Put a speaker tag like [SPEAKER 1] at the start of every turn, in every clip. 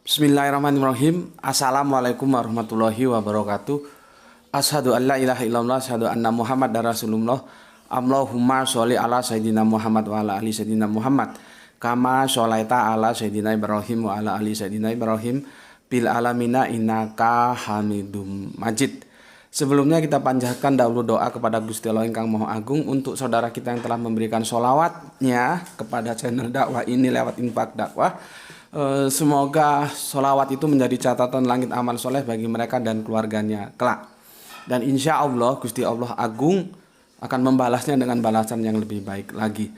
[SPEAKER 1] Bismillahirrahmanirrahim. Assalamualaikum warahmatullahi wabarakatuh. Asyhadu an la ilaha illallah, asyhadu anna Muhammadar Rasulullah. Allahumma sholli ala sayyidina Muhammad wa ala ali sayyidina Muhammad. Kama sholaita ala sayyidina Ibrahim wa ala ali sayyidina Ibrahim bil alamina innaka Hamidum Majid. Sebelumnya kita panjatkan dahulu doa kepada Gusti Allah Ingkang Maha Agung untuk saudara kita yang telah memberikan sholawatnya kepada channel dakwah ini lewat infak dakwah. Semoga sholawat itu menjadi catatan langit amal soleh bagi mereka dan keluarganya kelak. Dan insya Allah Gusti Allah Agung akan membalasnya dengan balasan yang lebih baik lagi.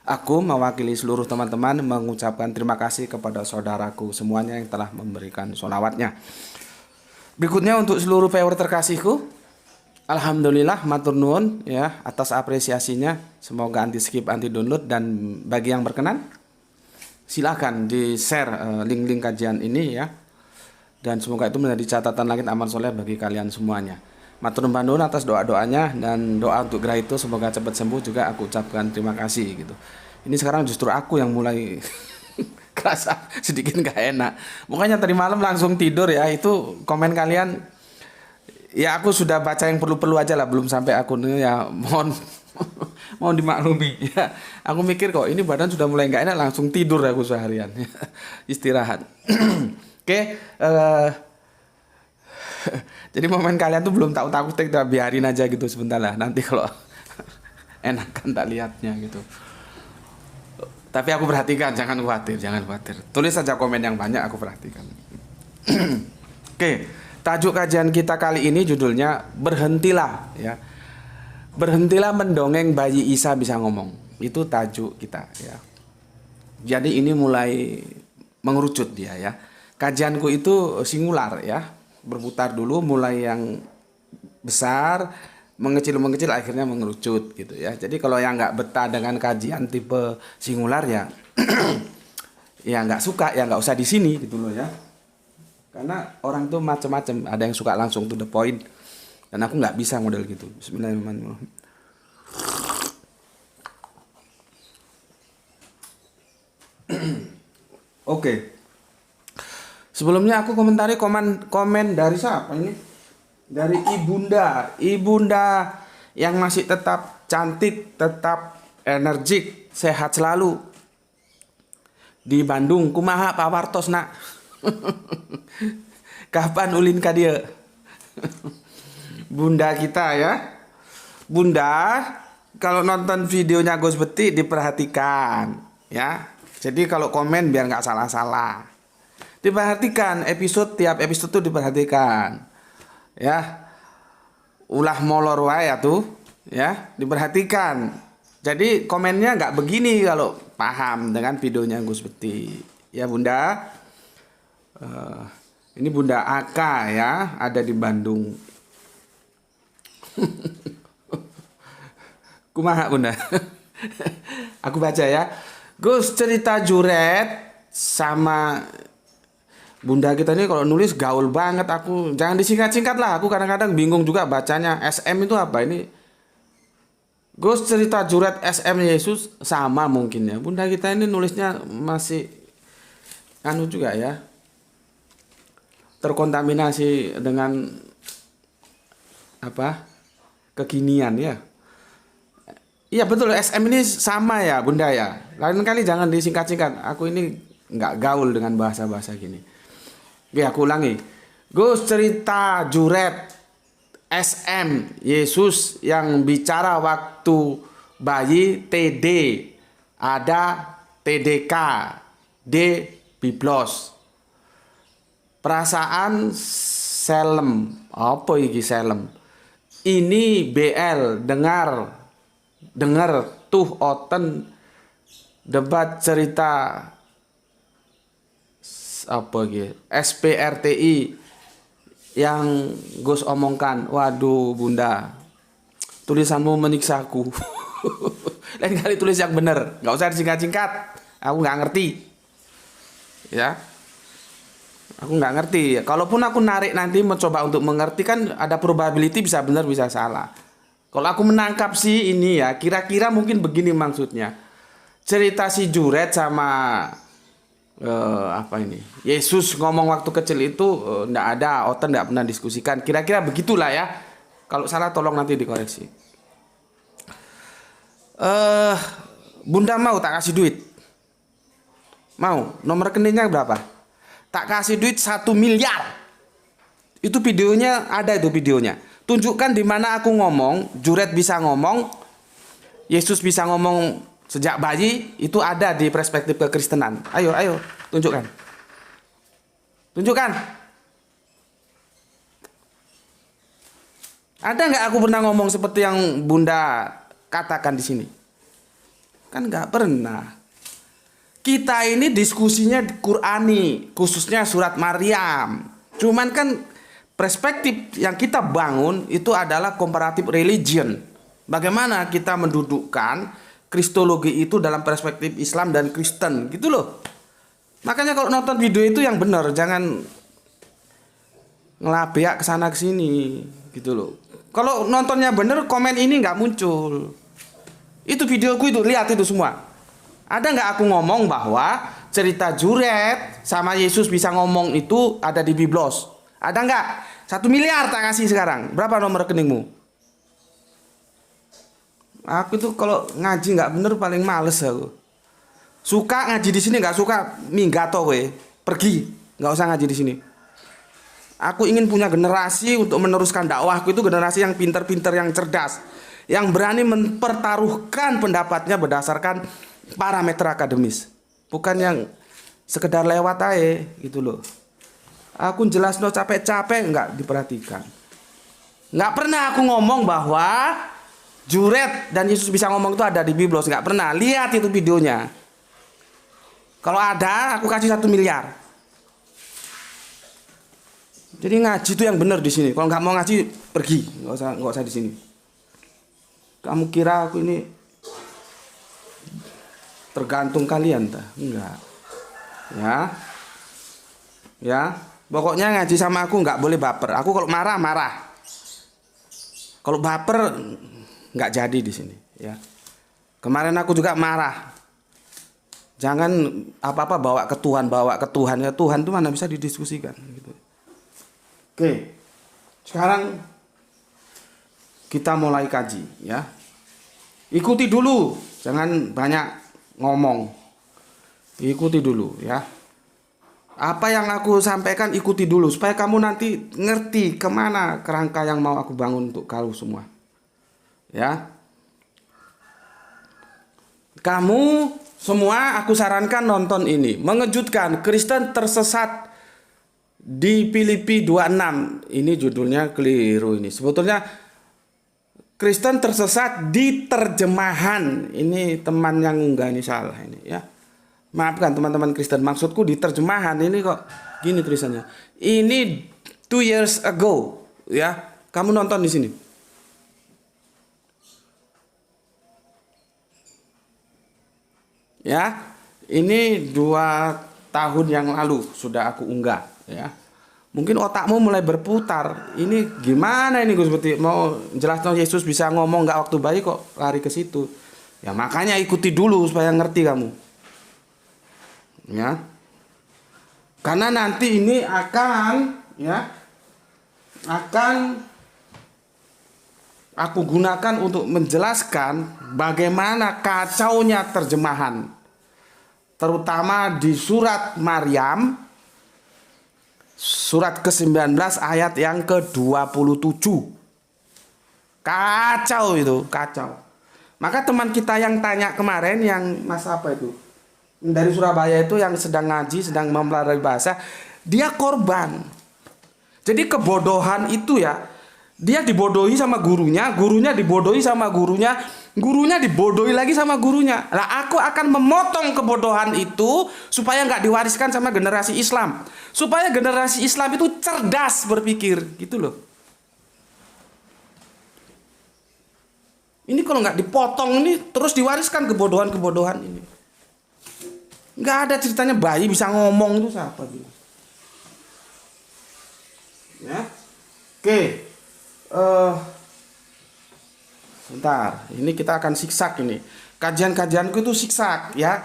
[SPEAKER 1] Aku mewakili seluruh teman-teman mengucapkan terima kasih kepada saudaraku semuanya yang telah memberikan sholawatnya. Berikutnya untuk seluruh viewer terkasihku, alhamdulillah matur nuwun ya atas apresiasinya. Semoga anti skip, anti download, dan bagi yang berkenan silakan di-share link-link kajian ini ya. Dan semoga itu menjadi catatan langit amal soleh bagi kalian semuanya. Matur nuwun atas doa-doanya, dan doa untuk Gra itu semoga cepat sembuh juga aku ucapkan terima kasih gitu. Ini sekarang justru aku yang mulai kerasa sedikit gak enak. Makanya tadi malam langsung tidur ya. Itu komen kalian ya, aku sudah baca yang perlu-perlu aja lah, belum sampai akunnya ya, mohon dimaklumi ya. Aku mikir kok ini badan sudah mulai nggak enak, langsung tidur aku seharian istirahat. Oke, jadi momen kalian tuh belum tahu kita biarin aja gitu sebentar lah, nanti kalau enakan tak lihatnya gitu. Tapi aku perhatikan, jangan khawatir. Tulis saja komen yang banyak, aku perhatikan. Oke, tajuk kajian kita kali ini judulnya berhentilah ya. Berhentilah mendongeng bayi Isa bisa ngomong. Itu tajuk kita ya. Jadi ini mulai mengerucut dia ya. Kajianku itu singular ya. Berputar dulu mulai yang besar, mengecil akhirnya mengerucut gitu ya. Jadi kalau yang nggak betah dengan kajian tipe singular ya ya nggak suka ya nggak usah di sini gitu loh ya. Karena orang tuh macam-macam, ada yang suka langsung to the point. Dan aku nggak bisa model gitu. Bismillahirrahmanirrahim. Oke. Sebelumnya aku komentari komen dari siapa ini? Dari Ibunda yang masih tetap cantik, tetap energik, sehat selalu di Bandung. Kumaha Pak Wartos nak? Kapan ulin ka dia? Bunda kita ya. Bunda, kalau nonton videonya Gus Beti diperhatikan ya. Jadi kalau komen biar nggak salah-salah. Diperhatikan tiap episode tuh diperhatikan. Ya. Ulah molor wae ya tuh ya, diperhatikan. Jadi komennya nggak begini kalau paham dengan videonya Gus Beti. Ya Bunda. Ini Bunda Aka ya, ada di Bandung. Kumaha Bunda? Aku baca ya. Gus, cerita Juret sama Bunda kita ini kalau nulis gaul banget. Aku jangan disingkat-singkat lah. Aku kadang-kadang bingung juga bacanya. SM itu apa ini? Gus, cerita Juret SM Yesus sama mungkin ya. Bunda kita ini nulisnya masih anu juga ya. Terkontaminasi dengan apa? Kekinian ya. Iya betul, SM ini sama ya Bunda ya. Lain kali jangan disingkat-singkat. Aku ini nggak gaul dengan bahasa-bahasa gini. Oke, aku ulangi. Gus, cerita Juret SM Yesus yang bicara waktu bayi TD, ada TDK, D Biblos. Perasaan selem. Apa iki selem? Ini BL dengar tuh oten debat cerita apa gitu SPRTI yang Gus omongkan. Waduh Bunda, tulisanmu menyiksaku. Lain kali tulis yang bener, nggak usah disingkat-singkat. Aku nggak ngerti ya, aku nggak ngerti. Kalaupun aku narik nanti mencoba untuk mengerti, kan ada probability bisa benar bisa salah. Kalau aku menangkap sih ini ya, kira-kira mungkin begini maksudnya. Cerita si Juret sama apa ini? Yesus ngomong waktu kecil itu enggak ada, Oten enggak pernah diskusikan. Kira-kira begitulah ya. Kalau salah tolong nanti dikoreksi. Bunda mau tak kasih duit? Mau? Nomor rekeningnya berapa? Tak kasih duit 1 miliar. Itu videonya ada, itu videonya. Tunjukkan di mana aku ngomong, Juret bisa ngomong, Yesus bisa ngomong sejak bayi, itu ada di perspektif kekristenan. Ayo, tunjukkan. Tunjukkan. Ada nggak aku pernah ngomong seperti yang Bunda katakan di sini? Kan nggak pernah. Kita ini diskusinya Qur'ani, khususnya surat Maryam. Cuman kan perspektif yang kita bangun itu adalah comparative religion. Bagaimana kita mendudukkan kristologi itu dalam perspektif Islam dan Kristen, gitu loh. Makanya kalau nonton video itu yang benar, jangan ngelabeak ke sana ke sini, gitu loh. Kalau nontonnya benar, komen ini nggak muncul. Itu videoku itu, lihat itu semua. Ada nggak aku ngomong bahwa cerita Juret sama Yesus bisa ngomong itu ada di Biblos? Ada nggak? 1 miliar tak kasih sekarang. Berapa nomor rekeningmu? Aku itu kalau ngaji nggak bener paling males aku. Suka ngaji di sini, nggak suka minggato we. Pergi, nggak usah ngaji di sini. Aku ingin punya generasi untuk meneruskan dakwahku itu generasi yang pinter-pinter, yang cerdas, yang berani mempertaruhkan pendapatnya berdasarkan parameter akademis, bukan yang sekedar lewat aja gitu loh. Aku jelas no capek-capek nggak diperhatikan. Nggak pernah aku ngomong bahwa Juret dan Yesus bisa ngomong itu ada di Biblos, nggak pernah. Lihat itu videonya. Kalau ada, aku kasih 1 miliar. Jadi ngaji itu yang benar di sini. Kalau nggak mau ngaji, pergi, nggak usah di sini. Kamu kira aku ini tergantung kalian, tak? Enggak. Ya. Pokoknya ngaji sama aku nggak boleh baper. Aku kalau marah. Kalau baper nggak jadi di sini, ya. Kemarin aku juga marah. Jangan apa-apa bawa ke Tuhan ya. Tuhan itu mana bisa didiskusikan gitu. Oke. Sekarang kita mulai kaji, ya. Ikuti dulu, jangan banyak ngomong. Ikuti dulu, ya. Apa yang aku sampaikan ikuti dulu supaya kamu nanti ngerti kemana kerangka yang mau aku bangun untuk kau semua. Ya, kamu semua aku sarankan nonton ini. Mengejutkan, Kristen tersesat di Filipi 26. Ini judulnya keliru ini. Sebetulnya Kristen tersesat di terjemahan. Ini teman yang unggah ini salah ini, ya. Maafkan teman-teman Kristen. Maksudku di terjemahan ini kok gini tulisannya. Ini 2 years ago, ya. Kamu nonton di sini. Ya, ini 2 tahun yang lalu sudah aku unggah, ya. Mungkin otakmu mulai berputar. Ini gimana ini Gus Beti? Mau jelaskan Yesus bisa ngomong nggak waktu bayi kok lari ke situ? Ya makanya ikuti dulu supaya ngerti kamu. Ya. Karena nanti ini akan aku gunakan untuk menjelaskan bagaimana kacaunya terjemahan. Terutama di surat Maryam, surat ke-19 ayat yang ke-27. Kacau itu, kacau. Maka teman kita yang tanya kemarin, yang mas apa itu, dari Surabaya itu, yang sedang ngaji, sedang mempelajari bahasa, dia korban. Jadi kebodohan itu ya, dia dibodohi sama gurunya, gurunya dibodohi sama gurunya, gurunya dibodohi lagi sama gurunya. Nah, aku akan memotong kebodohan itu supaya nggak diwariskan sama generasi Islam, supaya generasi Islam itu cerdas berpikir, gitu loh. Ini kalau nggak dipotong ini terus diwariskan kebodohan-kebodohan ini. Nggak ada ceritanya bayi bisa ngomong itu siapa gitu. Ya, oke. Sebentar, ini kita akan siksak ini. Kajian-kajianku itu siksak, ya.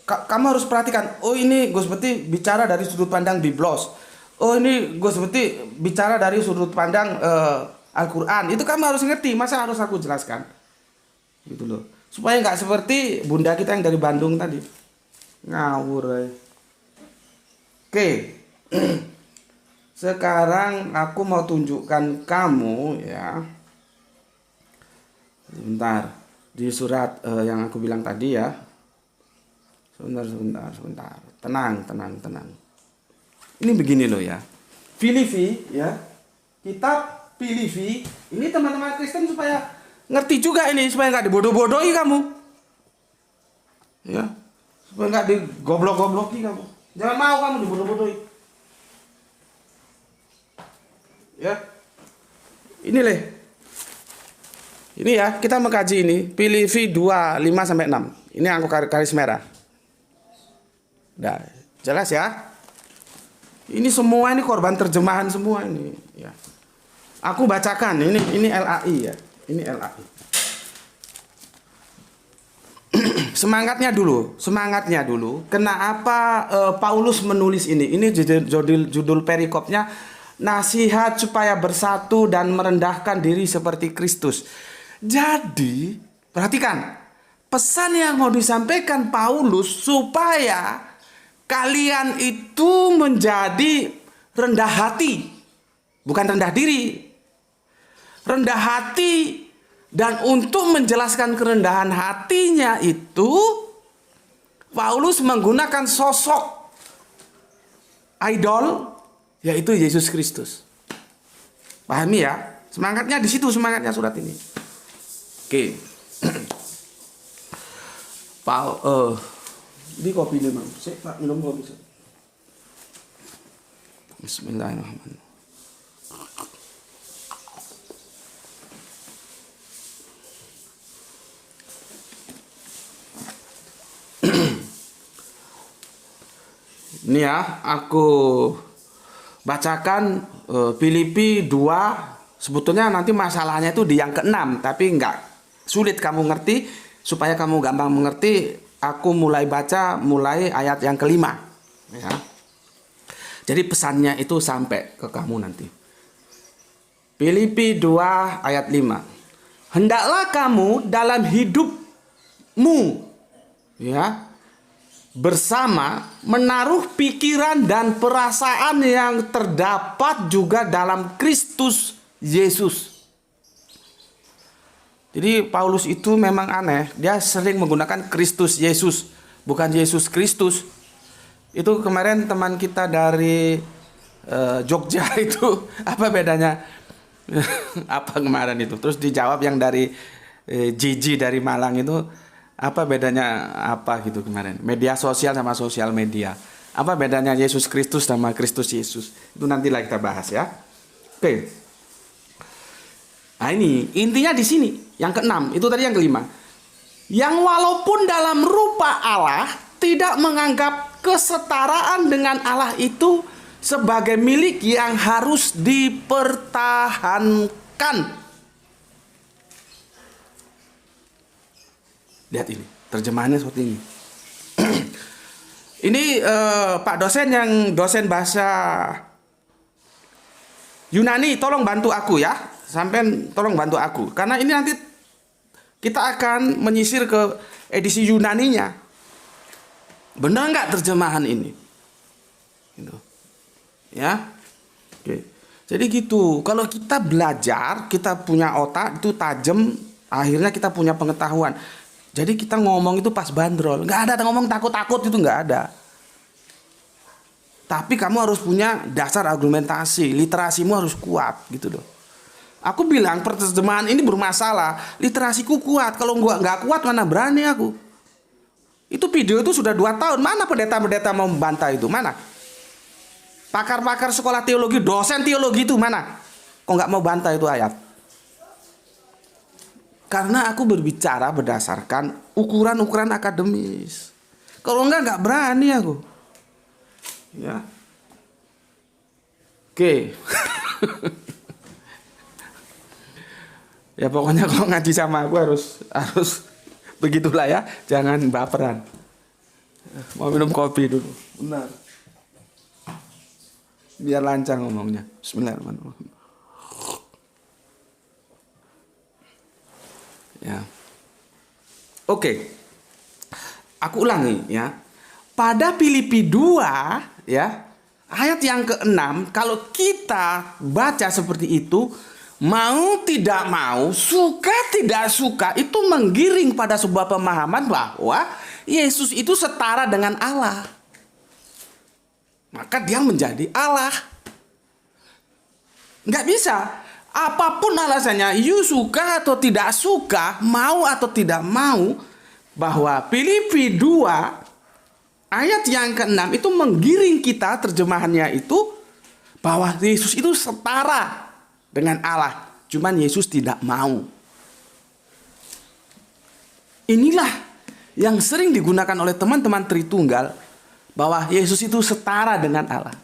[SPEAKER 1] kamu harus perhatikan. Oh ini Gus Beti bicara dari sudut pandang biblos. Oh ini Gus Beti bicara dari sudut pandang Al-Quran. Itu kamu harus ngerti. Masa harus aku jelaskan? Gitu loh. Supaya nggak seperti bunda kita yang dari Bandung tadi. Ngawur. Oke. Sekarang aku mau tunjukkan kamu ya. Sebentar. Di surat yang aku bilang tadi ya. Sebentar. Tenang. Ini begini loh ya. Filipi ya. Kitab Filipi. Ini teman-teman Kristen supaya ngerti juga ini. Supaya nggak dibodoh-bodohi kamu. Ya. Supaya nggak digoblok-gobloki kamu. Jangan mau kamu dibodoh-bodohi. Ya. Ini leh. Ini ya, kita mengkaji ini. Filipi 2, 5-6. Ini aku garis merah. Nah, jelas ya. Ini semua ini korban terjemahan semua ini. Ya. Aku bacakan. Ini LAI ya. Ini LAI. Semangatnya dulu. Kenapa Paulus menulis ini? Ini judul perikopnya. Nasihat supaya bersatu dan merendahkan diri seperti Kristus. Jadi, perhatikan. Pesan yang mau disampaikan Paulus supaya kalian itu menjadi rendah hati. Bukan rendah diri. Rendah hati. Dan untuk menjelaskan kerendahan hatinya itu, Paulus menggunakan sosok idol, yaitu Yesus Kristus. Pahami ya? Semangatnya di situ, semangatnya surat ini. Oke. Di kopi ini Bang. Saya Pak minum kopi. Bismillahirrahmanirrahim. Ini ya, aku bacakan Filipi 2. Sebetulnya nanti masalahnya itu di yang ke-6, tapi enggak sulit kamu ngerti. Supaya kamu gampang mengerti, aku mulai ayat yang ke-5 ya. Jadi pesannya itu sampai ke kamu nanti. Filipi 2 ayat 5. Hendaklah kamu dalam hidupmu ya, bersama menaruh pikiran dan perasaan yang terdapat juga dalam Kristus Yesus. Jadi Paulus itu memang aneh. Dia sering menggunakan Kristus Yesus, bukan Yesus Kristus. Itu kemarin teman kita dari Jogja itu apa bedanya? Apa kemarin itu? Terus dijawab yang dari Gigi dari Malang itu, apa bedanya apa gitu kemarin? Media sosial sama sosial media. Apa bedanya Yesus Kristus sama Kristus Yesus? Itu nantilah kita bahas ya. Oke. Nah ini intinya di sini. Yang ke-6, itu tadi yang ke-5. Yang walaupun dalam rupa Allah tidak menganggap kesetaraan dengan Allah itu sebagai milik yang harus dipertahankan. Lihat ini, terjemahannya seperti ini. Ini Pak dosen yang dosen bahasa Yunani, tolong bantu aku ya. Sampai tolong bantu aku. Karena ini nanti kita akan menyisir ke edisi Yunaninya. Benar nggak terjemahan ini? Gitu. Ya. Oke. Jadi gitu. Kalau kita belajar, kita punya otak itu tajam, akhirnya kita punya pengetahuan. Jadi kita ngomong itu pas bandrol. Nggak ada ngomong takut-takut, itu nggak ada. Tapi kamu harus punya dasar argumentasi, literasimu harus kuat gitu loh. Aku bilang perterjemahan ini bermasalah, literasiku kuat. Kalau nggak kuat mana berani aku. Itu video itu sudah 2 tahun. Mana pendeta-pendeta mau membantah itu? Mana? Pakar-pakar sekolah teologi, dosen teologi itu mana? Kok nggak mau bantah itu ayat? Karena aku berbicara berdasarkan ukuran-ukuran akademis. Kalau nggak berani aku. Ya. Oke. Ya pokoknya kalau ngaji sama aku harus begitulah ya, jangan baperan. Mau minum kopi dulu. Benar. Biar lancar ngomongnya. Bismillahirrahmanirrahim. Ya. Oke. Aku ulangi ya. Pada Filipi 2 ya, ayat yang ke-6, kalau kita baca seperti itu, mau tidak mau, suka tidak suka, itu menggiring pada sebuah pemahaman bahwa Yesus itu setara dengan Allah. Maka dia menjadi Allah. Nggak bisa. Apapun alasannya, you suka atau tidak suka, mau atau tidak mau, bahwa Filipi 2 ayat yang ke-6 itu menggiring kita, terjemahannya itu, bahwa Yesus itu setara dengan Allah. Cuman Yesus tidak mau. Inilah yang sering digunakan oleh teman-teman Tritunggal, bahwa Yesus itu setara dengan Allah.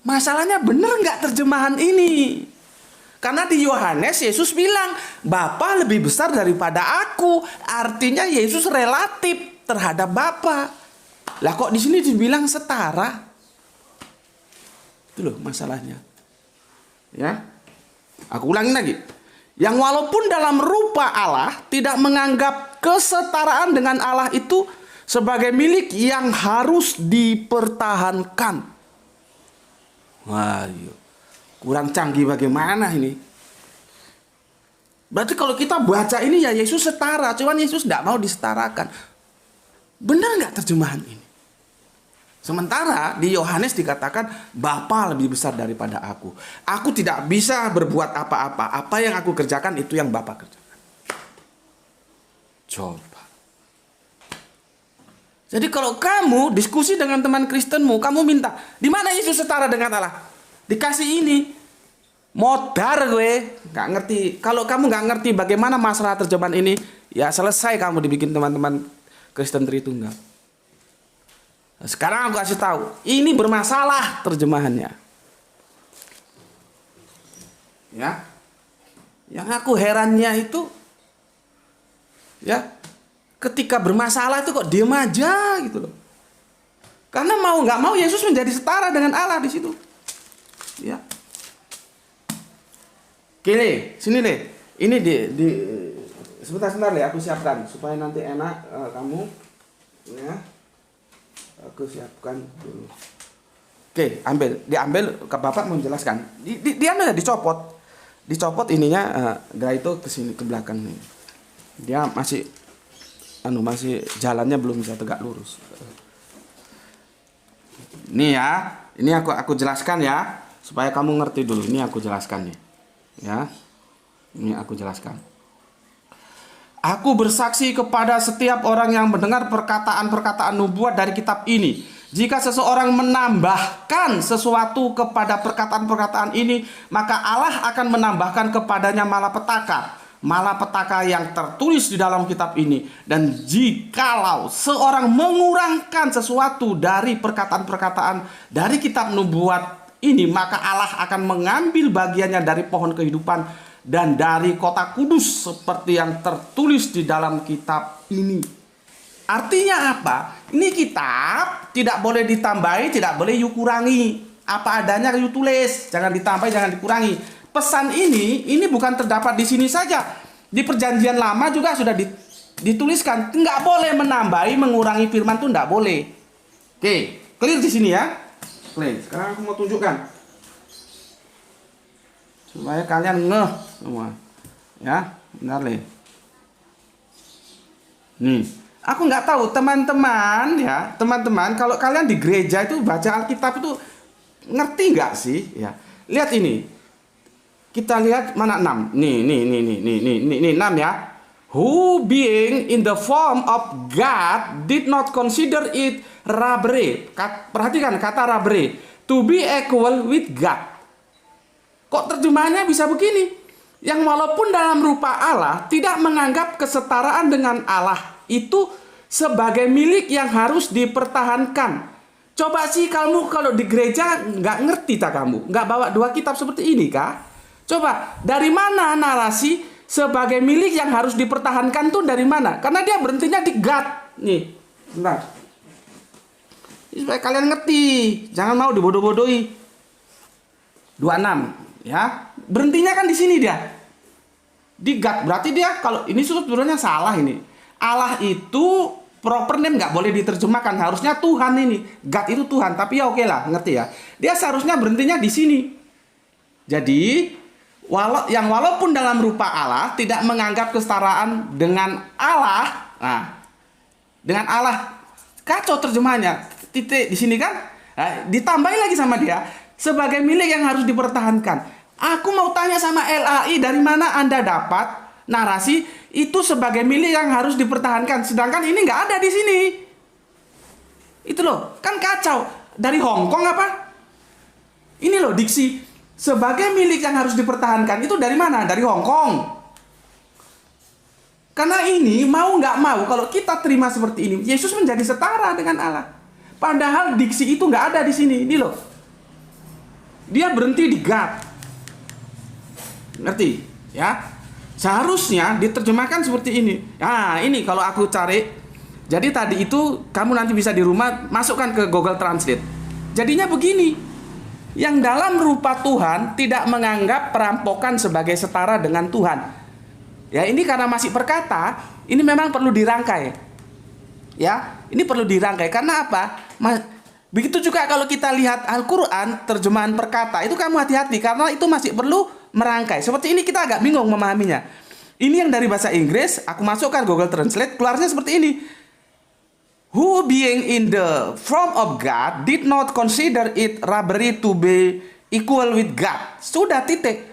[SPEAKER 1] Masalahnya benar nggak terjemahan ini? Karena di Yohanes Yesus bilang, Bapa lebih besar daripada aku. Artinya Yesus relatif terhadap Bapa. Lah kok di sini dibilang setara? Itu loh masalahnya. Ya, aku ulangi lagi. Yang walaupun dalam rupa Allah tidak menganggap kesetaraan dengan Allah itu sebagai milik yang harus dipertahankan. Wah, kurang canggih bagaimana ini? Berarti kalau kita baca ini ya Yesus setara, cuman Yesus tidak mau disetarakan. Benar nggak terjemahan ini? Sementara di Yohanes dikatakan Bapa lebih besar daripada aku. Aku tidak bisa berbuat apa-apa. Apa yang aku kerjakan itu yang Bapa kerjakan. Coba. Jadi kalau kamu diskusi dengan teman Kristenmu, kamu minta, di mana Yesus setara dengan Allah? Dikasih ini. Modar gue, nggak ngerti. Kalau kamu nggak ngerti bagaimana masalah terjemahan ini, ya selesai kamu dibikin teman-teman Kristen Tritunggal. Sekarang aku kasih tahu, ini bermasalah terjemahannya. Ya, yang aku herannya itu, ya, ketika bermasalah itu kok diem aja gitu loh. Karena mau nggak mau Yesus menjadi setara dengan Allah di situ. Ya. Oke, Le, sini Le. Ini di sebentar Le, aku siapkan supaya nanti enak kamu ya. Aku siapkan dulu. Oke, diambil ke Bapak mau menjelaskan. Dia dicopot. Dicopot ininya gerai itu ke sini ke belakang nih. Dia masih jalannya belum bisa tegak lurus. Ini ya, ini aku jelaskan ya supaya kamu ngerti dulu. Ini aku jelaskan nih. Ya. Ini aku jelaskan. Aku bersaksi kepada setiap orang yang mendengar perkataan-perkataan nubuat dari kitab ini. Jika seseorang menambahkan sesuatu kepada perkataan-perkataan ini, maka Allah akan menambahkan kepadanya malapetaka. Malapetaka yang tertulis di dalam kitab ini. Dan jikalau seorang mengurangkan sesuatu dari perkataan-perkataan dari kitab nubuat ini, maka Allah akan mengambil bagiannya dari pohon kehidupan dan dari kota kudus seperti yang tertulis di dalam kitab ini. Artinya apa? Ini kitab tidak boleh ditambahi, tidak boleh dikurangi. Apa adanya you tulis, jangan ditambahi, jangan dikurangi. Pesan ini bukan terdapat di sini saja. Di perjanjian lama juga sudah dituliskan. Nggak boleh menambahi, mengurangi firman itu nggak boleh. Oke, clear di sini ya. Clear. Sekarang aku mau tunjukkan supaya kalian ngeh semua. Ya, benar Le. Nih, aku nggak tahu teman-teman ya, teman-teman kalau kalian di gereja itu baca Alkitab itu ngerti nggak sih? Ya, lihat ini. Kita lihat mana 6. Nih 6 ya. Who being in the form of God did not consider it robbery. Perhatikan kata robbery. To be equal with God. Kok terjemahannya bisa begini? Yang walaupun dalam rupa Allah tidak menganggap kesetaraan dengan Allah itu sebagai milik yang harus dipertahankan. Coba sih kamu kalau di gereja nggak ngerti tak kamu? Nggak bawa 2 kitab seperti ini kah? Coba dari mana narasi sebagai milik yang harus dipertahankan tuh dari mana? Karena dia berhentinya di God. Nih, bentar. Ini supaya kalian ngerti, jangan mau dibodoh-bodohi. 26, ya. Berhentinya kan di sini dia. Di God, berarti dia kalau ini sebenarnya salah ini. Allah itu proper name nggak boleh diterjemahkan, harusnya Tuhan ini. God itu Tuhan, tapi ya oke lah, ngerti ya. Dia seharusnya berhentinya di sini. Jadi walaupun dalam rupa Allah tidak menganggap kesetaraan dengan Allah. Nah, dengan Allah kacau terjemahannya. Titik di sini kan. Nah, ditambahi lagi sama dia sebagai milik yang harus dipertahankan. Aku mau tanya sama LAI, dari mana Anda dapat narasi itu sebagai milik yang harus dipertahankan, sedangkan ini nggak ada di sini. Itu loh, kan kacau. Dari Hong Kong apa? Ini loh diksi sebagai milik yang harus dipertahankan itu dari mana? Dari Hong Kong. Karena ini mau nggak mau, kalau kita terima seperti ini, Yesus menjadi setara dengan Allah. Padahal diksi itu nggak ada di sini. Ini loh, dia berhenti di God. Ngerti? Ya. Seharusnya diterjemahkan seperti ini. Nah, ini kalau aku cari. Jadi tadi itu kamu nanti bisa di rumah masukkan ke Google Translate. Jadinya begini. Yang dalam rupa Tuhan tidak menganggap perampokan sebagai setara dengan Tuhan. Ya, ini karena masih perkata, ini memang perlu dirangkai. Ya, ini perlu dirangkai. Karena apa? Begitu juga kalau kita lihat Al-Quran, terjemahan perkata, itu kamu hati-hati karena itu masih perlu merangkai. Seperti ini kita agak bingung memahaminya. Ini yang dari bahasa Inggris, aku masukkan Google Translate, keluarnya seperti ini. Who being in the form of God did not consider it robbery to be equal with God. Sudah, titik.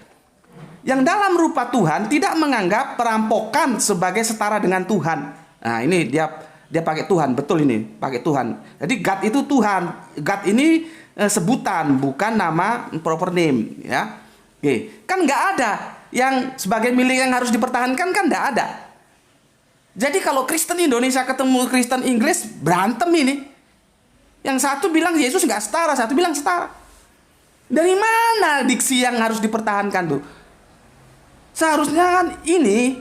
[SPEAKER 1] Yang dalam rupa Tuhan tidak menganggap perampokan sebagai setara dengan Tuhan. Nah, ini dia pakai Tuhan, betul ini, pakai Tuhan. Jadi God itu Tuhan. God ini sebutan, bukan nama proper name, ya. Oke, kan nggak ada yang sebagai milik yang harus dipertahankan, kan nggak ada. Jadi kalau Kristen Indonesia ketemu Kristen Inggris, berantem ini. Yang satu bilang Yesus nggak setara, satu bilang setara. Dari mana diksi yang harus dipertahankan tuh? Seharusnya kan ini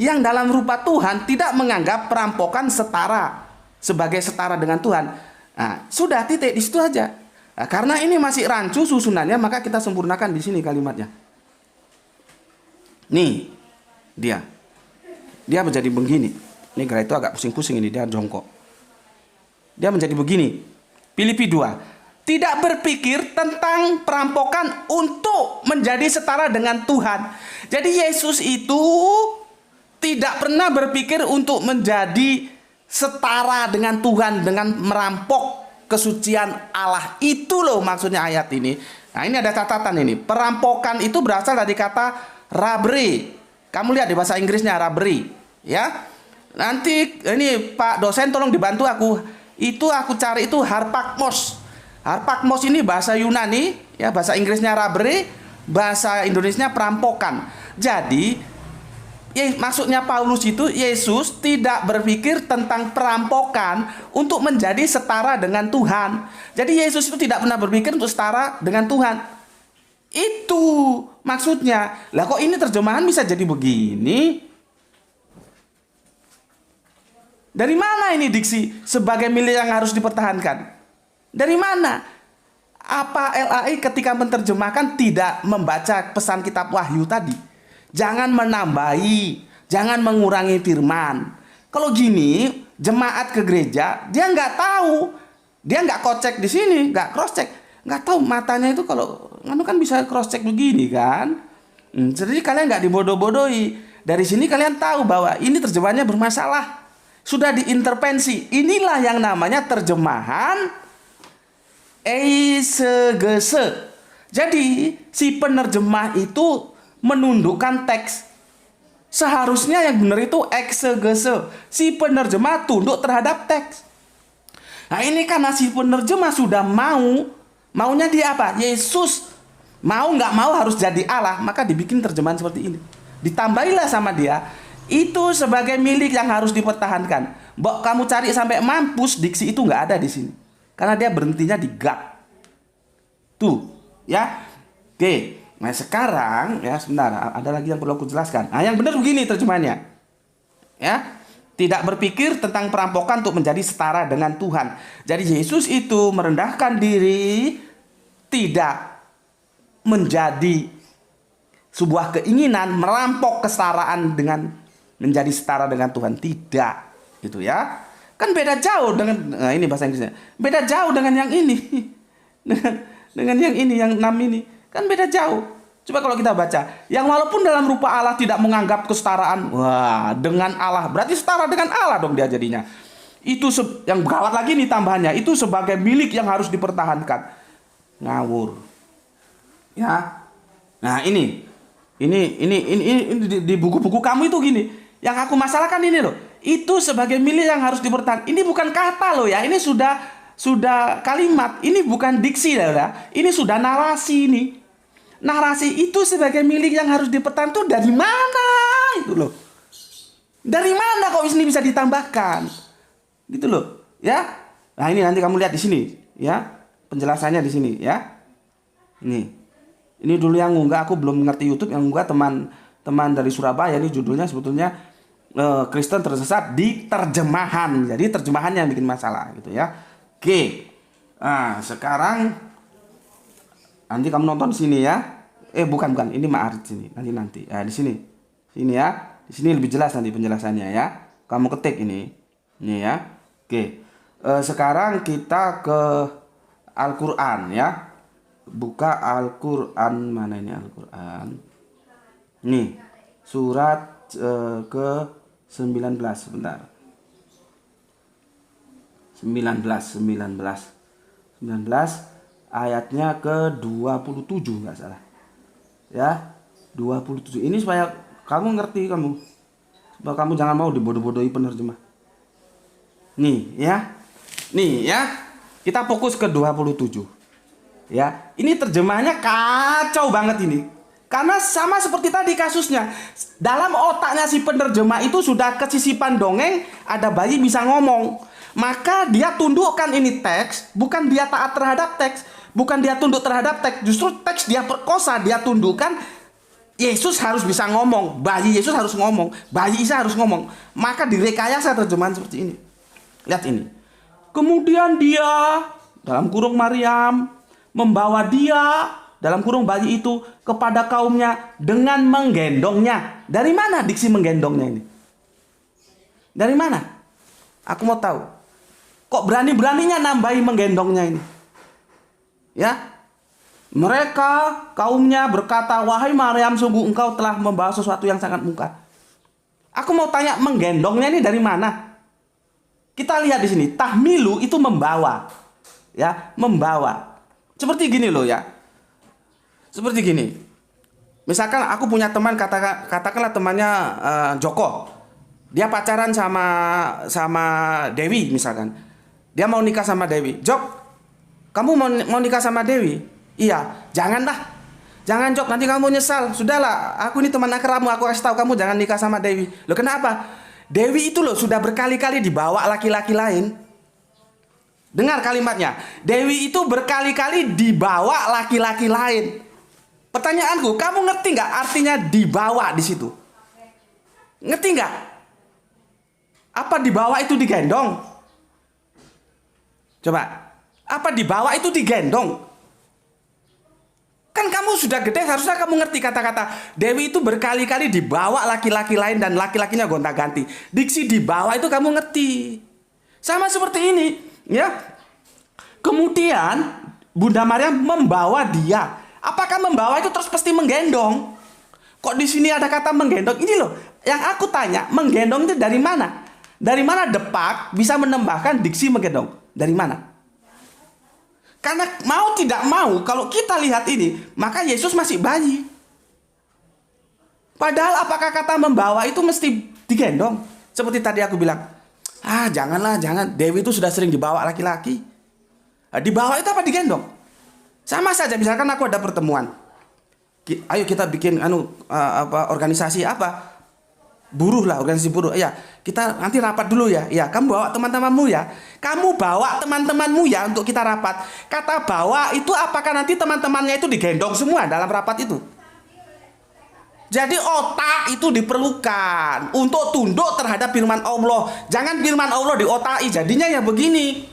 [SPEAKER 1] yang dalam rupa Tuhan tidak menganggap perampokan setara sebagai setara dengan Tuhan. Nah, sudah, titik di situ aja. Nah, karena ini masih rancu susunannya, maka kita sempurnakan di sini kalimatnya. Nih, dia menjadi begini. Ini gara itu agak pusing-pusing ini, dia jongkok. Dia menjadi begini. Filipi 2. Tidak berpikir tentang perampokan untuk menjadi setara dengan Tuhan. Jadi Yesus itu tidak pernah berpikir untuk menjadi setara dengan Tuhan dengan merampok kesucian Allah. Itu loh maksudnya ayat ini. Nah, ini ada catatan ini. Perampokan itu berasal dari kata robbery. Kamu lihat di bahasa Inggrisnya robbery. Ya, nanti ini Pak dosen tolong dibantu aku. Itu aku cari itu harpakmos. Harpakmos ini bahasa Yunani, ya, bahasa Inggrisnya robbery, bahasa Indonesianya perampokan. Jadi, maksudnya Paulus itu Yesus tidak berpikir tentang perampokan untuk menjadi setara dengan Tuhan. Jadi Yesus itu tidak pernah berpikir untuk setara dengan Tuhan. Itu maksudnya. Lah kok ini terjemahan bisa jadi begini? Dari mana ini diksi sebagai milik yang harus dipertahankan? Dari mana? Apa LAI ketika menerjemahkan tidak membaca pesan kitab Wahyu tadi? Jangan menambahi, jangan mengurangi firman. Kalau gini, jemaat ke gereja, dia nggak tahu. Dia nggak kocek di sini, nggak cross check. Nggak tahu matanya itu kalau kan bisa cross check begini kan. Jadi kalian nggak dibodoh-bodohi. Dari sini kalian tahu bahwa ini terjemahannya bermasalah. Sudah diintervensi. Inilah yang namanya terjemahan eisegese. Jadi si penerjemah itu menundukkan teks. Seharusnya yang benar itu eksegese. Si penerjemah tunduk terhadap teks. Nah, ini karena si penerjemah sudah maunya dia apa? Yesus mau nggak mau harus jadi Allah, maka dibikin terjemahan seperti ini. Ditambahilah sama dia. Itu sebagai milik yang harus dipertahankan. Mbok kamu cari sampai mampus, diksi itu nggak ada di sini. Karena dia berhentinya di God. Tuh, ya. Oke. Nah sekarang ya sebentar, ada lagi yang perlu aku jelaskan. Nah yang benar begini terjemahannya, ya, tidak berpikir tentang perampokan untuk menjadi setara dengan Tuhan. Jadi Yesus itu merendahkan diri, tidak menjadi sebuah keinginan merampok kesetaraan dengan menjadi setara dengan Tuhan, tidak, gitu ya. Kan beda jauh dengan ini bahasa Inggrisnya. Beda jauh dengan yang ini. dengan yang ini, yang 6 ini. Kan beda jauh. Coba kalau kita baca, yang walaupun dalam rupa Allah tidak menganggap kesetaraan, wah, dengan Allah, berarti setara dengan Allah dong dia jadinya. Itu yang gawat lagi nih tambahannya, itu sebagai milik yang harus dipertahankan. Ngawur. Ya. Nah, ini di buku-buku kamu itu gini. Yang aku masalahkan ini loh. Itu sebagai milik yang harus dipertahankan. Ini bukan kata loh ya. Ini sudah kalimat. Ini bukan diksi ya. Ini sudah narasi ini. Narasi itu sebagai milik yang harus dipertahankan itu dari mana itu loh. Dari mana kok ini bisa ditambahkan? Gitu loh, ya. Nah, ini nanti kamu lihat di sini, ya. Penjelasannya di sini, ya. Ini dulu yang ngunggah, aku belum ngerti YouTube, yang ngunggah teman dari Surabaya. Ini judulnya sebetulnya Kristen tersesat di terjemahan. Jadi terjemahannya yang bikin masalah gitu ya. Oke. Nah, sekarang nanti kamu nonton di sini ya. Bukan. Ini Ma'arij sini. Nanti. Nah, di sini. Sini ya. Di sini lebih jelas nanti penjelasannya ya. Kamu ketik ini. Ini ya. Oke. Sekarang kita ke Al-Qur'an ya. Buka Al-Qur'an, mana ini Al-Qur'an? Nih, surat ke 19 sebentar. 19 ayatnya ke 27 enggak salah. Ya, 27. Ini supaya kamu ngerti supaya kamu jangan mau dibodoh-bodohi penerjemah. Nih ya. Kita fokus ke 27. Ya, ini terjemahnya kacau banget ini. Karena sama seperti tadi kasusnya. Dalam otaknya si penerjemah itu sudah kesisipan dongeng, ada bayi bisa ngomong. Maka dia tundukkan ini teks, bukan dia taat terhadap teks, bukan dia tunduk terhadap teks, justru teks dia perkosa, dia tundukkan. Yesus harus bisa ngomong, bayi Yesus harus ngomong, bayi Isa harus ngomong. Maka direkayasa terjemahan seperti ini. Lihat ini. Kemudian dia, dalam kurung Maryam, membawa dia, dalam kurung bayi itu, kepada kaumnya dengan menggendongnya. Dari mana diksi menggendongnya ini? Dari mana? Aku mau tahu. Kok berani-beraninya nambahi menggendongnya ini? Ya. Mereka, kaumnya berkata, wahai Maryam, sungguh engkau telah membawa sesuatu yang sangat mungkar. Aku mau tanya, menggendongnya ini dari mana? Kita lihat di sini, tahmilu itu membawa. Ya, membawa. Seperti gini loh ya. Seperti gini. Misalkan aku punya teman, katakanlah temannya Joko. Dia pacaran sama Dewi misalkan. Dia mau nikah sama Dewi. Jok, kamu mau nikah sama Dewi? Iya. Janganlah. Jangan Jok, nanti kamu nyesal. Sudahlah, aku ini teman akrabmu, aku kasih tahu kamu jangan nikah sama Dewi. Loh kenapa? Dewi itu loh sudah berkali-kali dibawa laki-laki lain. Dengar kalimatnya. Dewi itu berkali-kali dibawa laki-laki lain. Pertanyaanku, kamu ngerti nggak artinya dibawa di situ? Ngerti nggak? Apa dibawa itu digendong? Coba. Apa dibawa itu digendong? Kan kamu sudah gede, harusnya kamu ngerti kata-kata Dewi itu berkali-kali dibawa laki-laki lain dan laki-lakinya gonta-ganti. Diksi dibawa itu kamu ngerti. Sama seperti ini. Ya, kemudian Bunda Maryam membawa dia. Apakah membawa itu terus pasti menggendong? Kok di sini ada kata menggendong? Ini loh, yang aku tanya, menggendong itu dari mana? Dari mana Depak bisa menambahkan diksi menggendong? Dari mana? Karena mau tidak mau, kalau kita lihat ini, maka Yesus masih bayi. Padahal apakah kata membawa itu mesti digendong? Seperti tadi aku bilang, janganlah. Dewi itu sudah sering dibawa laki-laki. Dibawa itu apa digendong? Sama saja, misalkan aku ada pertemuan. Ayo kita bikin organisasi apa? buruh lah, organisasi buruh. Ya, kita nanti rapat dulu ya. Ya, kamu bawa teman-temanmu ya. Kamu bawa teman-temanmu ya untuk kita rapat. Kata bawa itu apakah nanti teman-temannya itu digendong semua dalam rapat itu? Jadi otak itu diperlukan untuk tunduk terhadap firman Allah. Jangan firman Allah diotai. Jadinya ya begini.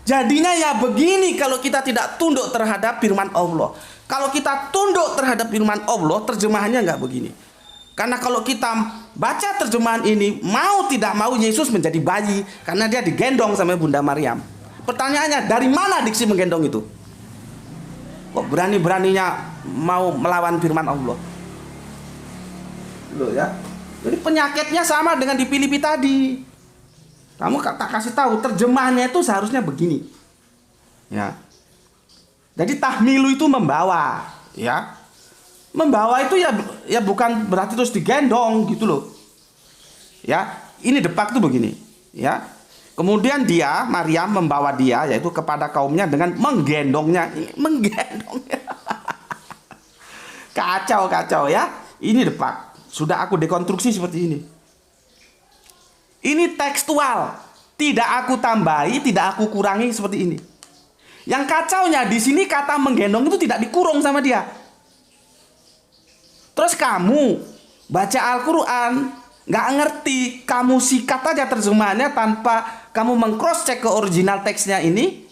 [SPEAKER 1] Jadinya ya begini kalau kita tidak tunduk terhadap firman Allah. Kalau kita tunduk terhadap firman Allah, terjemahannya nggak begini. Karena kalau kita baca terjemahan ini, mau tidak mau Yesus menjadi bayi karena dia digendong sama Bunda Maryam. Pertanyaannya, dari mana diksi menggendong itu? Kok berani-beraninya mau melawan firman Allah? Loh ya. Jadi penyakitnya sama dengan di Filipi tadi. Kamu tak kasih tahu terjemahannya itu seharusnya begini. Ya. Jadi tahmilu itu membawa, ya. Membawa itu ya bukan berarti terus digendong gitu loh. Ya, ini depak tuh begini, ya. Kemudian dia, Maryam membawa dia yaitu kepada kaumnya dengan menggendongnya. Menggendongnya. Kacau ya. Ini depak. Sudah aku dekonstruksi seperti ini. Ini tekstual. Tidak aku tambahi, tidak aku kurangi seperti ini. Yang kacaunya di sini kata menggendong itu tidak dikurung sama dia. Terus kamu baca Al-Quran nggak ngerti, kamu sikat aja terjemahannya tanpa kamu meng-cross check ke original teksnya ini,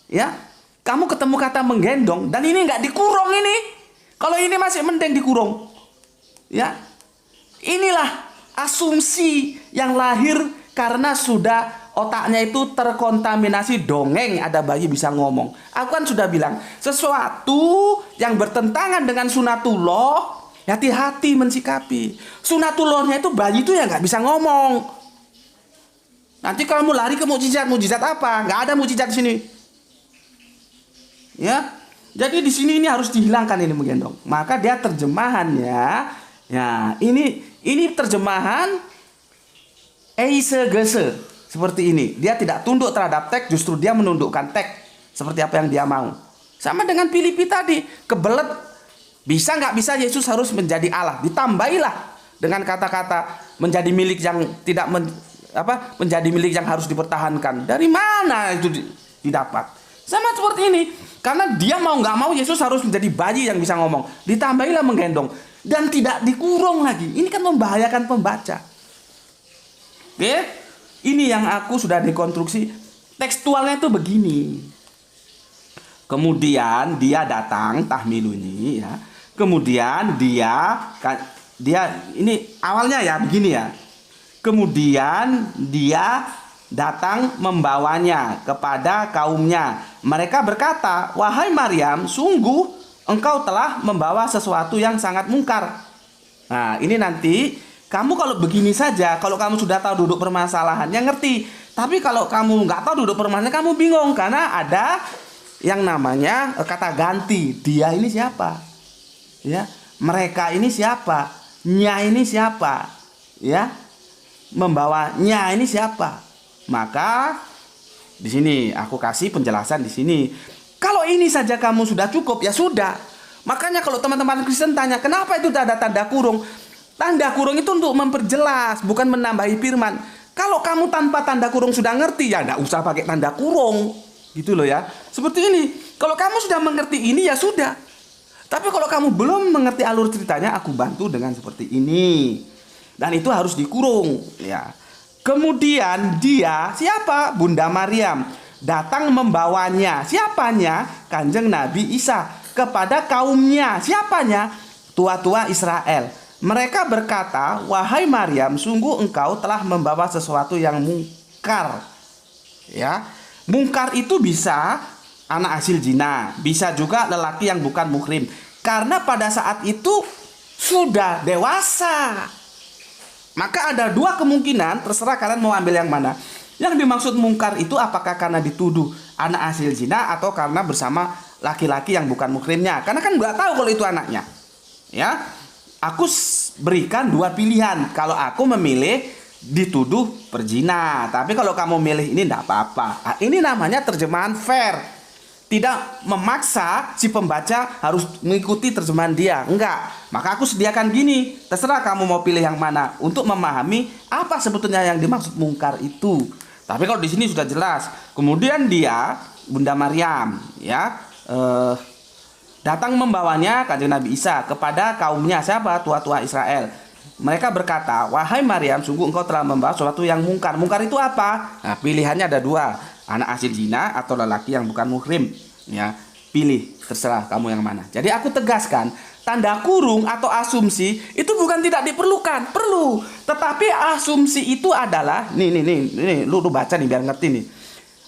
[SPEAKER 1] ya. Kamu ketemu kata menggendong dan ini nggak dikurung ini. Kalau ini masih mending dikurung, ya. Inilah asumsi yang lahir karena sudah otaknya itu terkontaminasi dongeng ada bayi bisa ngomong. Aku kan sudah bilang sesuatu yang bertentangan dengan sunatullah, hati-hati mensikapi. Sunatullahnya itu bayi itu ya nggak bisa ngomong. Nanti kamu lari ke mukjizat apa? Nggak ada mukjizat di sini. Ya, jadi di sini ini harus dihilangkan ini menggendong. Maka dia terjemahannya, ya ini terjemahan eise gese seperti ini. Dia tidak tunduk terhadap teks, justru dia menundukkan teks seperti apa yang dia mau. Sama dengan Filipi tadi, kebelet. Bisa nggak bisa Yesus harus menjadi Allah? Ditambahilah dengan kata-kata menjadi milik yang tidak menjadi milik yang harus dipertahankan. Dari mana itu didapat? Sama seperti ini. Karena dia mau nggak mau Yesus harus menjadi bayi yang bisa ngomong. Ditambahilah menggendong dan tidak dikurung lagi. Ini kan membahayakan pembaca. Oke? Ini yang aku sudah dekonstruksi. Tekstualnya itu begini. Kemudian dia datang tahmilu ini ya. Kemudian dia ini awalnya ya begini ya. Kemudian dia datang membawanya kepada kaumnya. Mereka berkata, "Wahai Maryam, sungguh engkau telah membawa sesuatu yang sangat mungkar." Nah, ini nanti kamu kalau begini saja, kalau kamu sudah tahu duduk permasalahannya ngerti. Tapi kalau kamu nggak tahu duduk permasalahan, kamu bingung karena ada yang namanya kata ganti. Dia ini siapa? Ya, mereka ini siapa? Nya ini siapa? Ya, membawanya ini siapa? Maka di sini aku kasih penjelasan di sini. Kalau ini saja kamu sudah cukup, ya sudah. Makanya kalau teman-teman Kristen tanya, kenapa itu ada tanda kurung? Tanda kurung itu untuk memperjelas, bukan menambahi firman. Kalau kamu tanpa tanda kurung sudah ngerti, ya enggak usah pakai tanda kurung. Gitu loh ya. Seperti ini. Kalau kamu sudah mengerti ini, ya sudah. Tapi kalau kamu belum mengerti alur ceritanya, aku bantu dengan seperti ini. Dan itu harus dikurung, ya. Kemudian dia, siapa? Bunda Maryam datang membawanya. Siapanya? Kanjeng Nabi Isa kepada kaumnya. Siapanya? Tua-tua Israel. Mereka berkata, "Wahai Maryam, sungguh engkau telah membawa sesuatu yang mungkar." Ya, mungkar itu bisa anak hasil zina, bisa juga lelaki yang bukan muhrim. Karena pada saat itu sudah dewasa. Maka ada dua kemungkinan, terserah kalian mau ambil yang mana. Yang dimaksud mungkar itu apakah karena dituduh anak hasil zina atau karena bersama laki-laki yang bukan muhrimnya. Karena kan nggak tahu kalau itu anaknya. Ya, aku berikan dua pilihan. Kalau aku memilih dituduh perzina, tapi kalau kamu milih ini enggak apa-apa. Nah, ini namanya terjemahan fair. tidak memaksa si pembaca harus mengikuti terjemahan dia. Enggak. Maka aku sediakan gini. Terserah kamu mau pilih yang mana untuk memahami apa sebetulnya yang dimaksud mungkar itu. Tapi kalau di sini sudah jelas. Kemudian dia, Bunda Maryam, ya, datang membawanya Kanjeng Nabi Isa kepada kaumnya. Siapa? Tua-tua Israel. Mereka berkata, wahai Maryam, sungguh engkau telah membawa sesuatu yang mungkar. Mungkar itu apa? Nah, pilihannya ada dua, anak hasil zina atau lelaki yang bukan muhrim. Ya, pilih, terserah kamu yang mana. Jadi aku tegaskan, tanda kurung atau asumsi itu bukan tidak diperlukan, perlu. Tetapi asumsi itu adalah, nih, lu baca nih biar ngerti nih.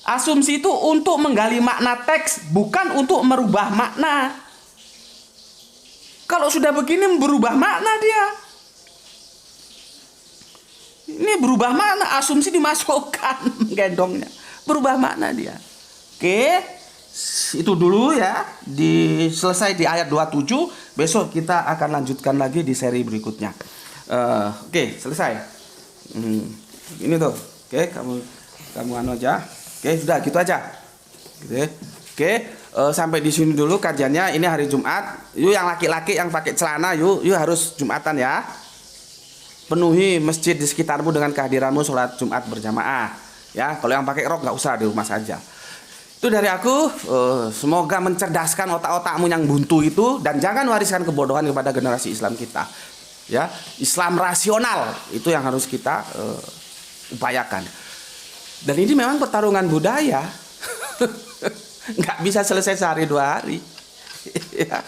[SPEAKER 1] Asumsi itu untuk menggali makna teks, bukan untuk merubah makna. Kalau sudah begini berubah makna dia. Ini berubah makna, asumsi dimasukkan gendongnya. Berubah makna dia. Oke, itu dulu ya. Selesai di ayat 27. Besok kita akan lanjutkan lagi di seri berikutnya. Oke, selesai. Ini tuh. Oke, kamu anu aja. Oke, sudah gitu aja. Oke, sampai di sini dulu kajiannya. Ini hari Jumat. Yuk yang laki-laki yang pakai celana, yuk harus Jumatan ya. Penuhi masjid di sekitarmu dengan kehadiranmu sholat Jumat berjamaah. Ya, kalau yang pakai rok nggak usah, di rumah saja. Itu dari aku. Semoga mencerdaskan otak-otakmu yang buntu itu, dan jangan wariskan kebodohan kepada generasi Islam kita. Ya, Islam rasional itu yang harus kita upayakan. Dan ini memang pertarungan budaya. Nggak bisa selesai sehari dua hari. Ya.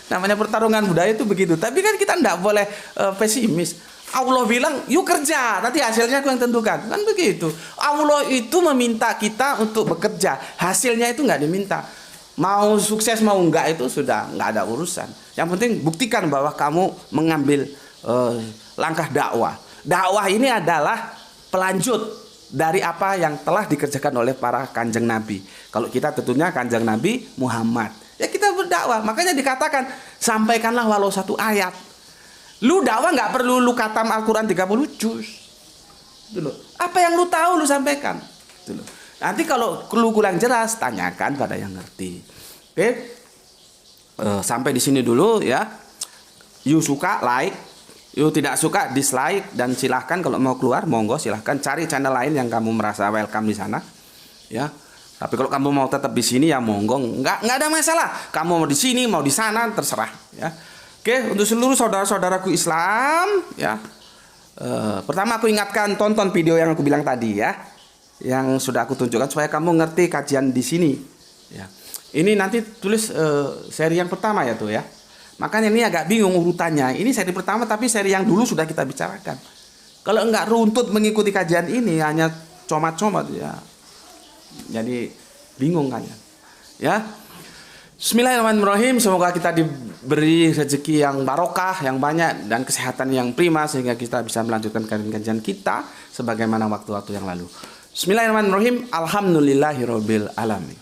[SPEAKER 1] Namanya pertarungan budaya itu begitu. Tapi kan kita nggak boleh pesimis. Allah bilang, yuk kerja, nanti hasilnya aku yang tentukan. Kan begitu. Allah itu meminta kita untuk bekerja. Hasilnya itu nggak diminta. Mau sukses mau enggak itu sudah nggak ada urusan. Yang penting buktikan bahwa kamu mengambil langkah dakwah. Dakwah ini adalah pelanjut dari apa yang telah dikerjakan oleh para kanjeng Nabi. Kalau kita tentunya kanjeng Nabi Muhammad. Ya kita berdakwah. Makanya dikatakan, sampaikanlah walau satu ayat. Lu dakwah nggak perlu lu khatam Al-Quran 30 juz. Dulu. Apa yang lu tahu lu sampaikan. Dulu. Nanti kalau lu kurang jelas, tanyakan pada yang ngerti. Oke. Sampai di sini dulu ya. You suka like, you tidak suka dislike, dan silahkan kalau mau keluar monggo silahkan cari channel lain yang kamu merasa welcome di sana. Ya. Tapi kalau kamu mau tetap di sini ya monggo, nggak ada masalah. Kamu mau di sini mau di sana terserah. Ya. Oke, untuk seluruh saudara-saudaraku Islam, ya. Pertama aku ingatkan, tonton video yang aku bilang tadi ya, yang sudah aku tunjukkan supaya kamu ngerti kajian di sini. Ya. Ini nanti tulis seri yang pertama ya tuh ya. Makanya ini agak bingung urutannya. Ini seri pertama tapi seri yang dulu sudah kita bicarakan. Kalau enggak runtut mengikuti kajian ini hanya comat-comat ya. Jadi bingung kan ya. Ya. Bismillahirrahmanirrahim. Semoga kita diberi rezeki yang barokah, yang banyak, dan kesehatan yang prima sehingga kita bisa melanjutkan kajian kita sebagaimana waktu-waktu yang lalu. Bismillahirrahmanirrahim. Alhamdulillahirabbil alamin.